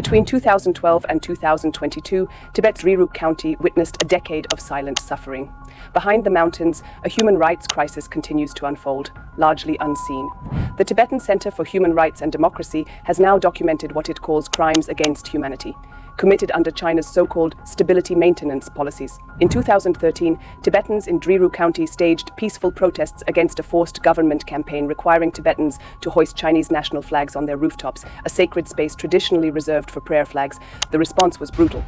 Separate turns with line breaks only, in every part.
Between 2012 and 2022, Tibet's Driru County witnessed a decade of silent suffering. Behind the mountains, a human rights crisis continues to unfold, largely unseen. The Tibetan Centre for Human Rights and Democracy has now documented what it calls crimes against humanity, committed under China's so-called stability maintenance policies. In 2013, Tibetans in Driru County staged peaceful protests against a forced government campaign requiring Tibetans to hoist Chinese national flags on their rooftops, a sacred space traditionally reserved for prayer flags. The response was brutal.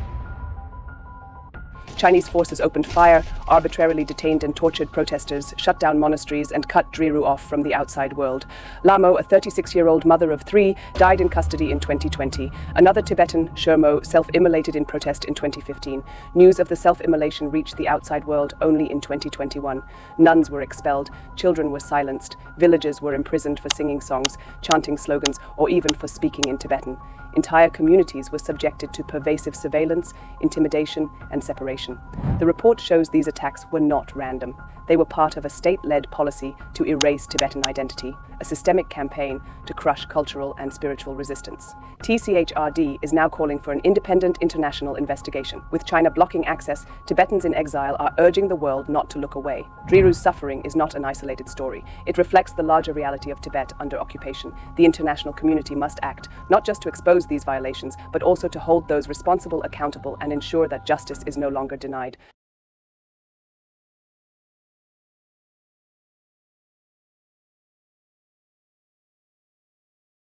Chinese forces opened fire, arbitrarily detained and tortured protesters, shut down monasteries, and cut Driru off from the outside world. Lamo, a 36-year-old mother of 3, died in custody in 2020. Another Tibetan, Shermo, self-immolated in protest in 2015. News of the self-immolation reached the outside world only in 2021. Nuns were expelled, children were silenced, villagers were imprisoned for singing songs, chanting slogans, or even for speaking in Tibetan. Entire communities were subjected to pervasive surveillance, intimidation, and separation. The report shows these attacks were not random. They were part of a state-led policy to erase Tibetan identity, a systemic campaign to crush cultural and spiritual resistance. TCHRD is now calling for an independent international investigation. With China blocking access, Tibetans in exile are urging the world not to look away. Driru's suffering is not an isolated story. It reflects the larger reality of Tibet under occupation. The international community must act, not just to expose these violations, but also to hold those responsible accountable and ensure that justice is no longer denied.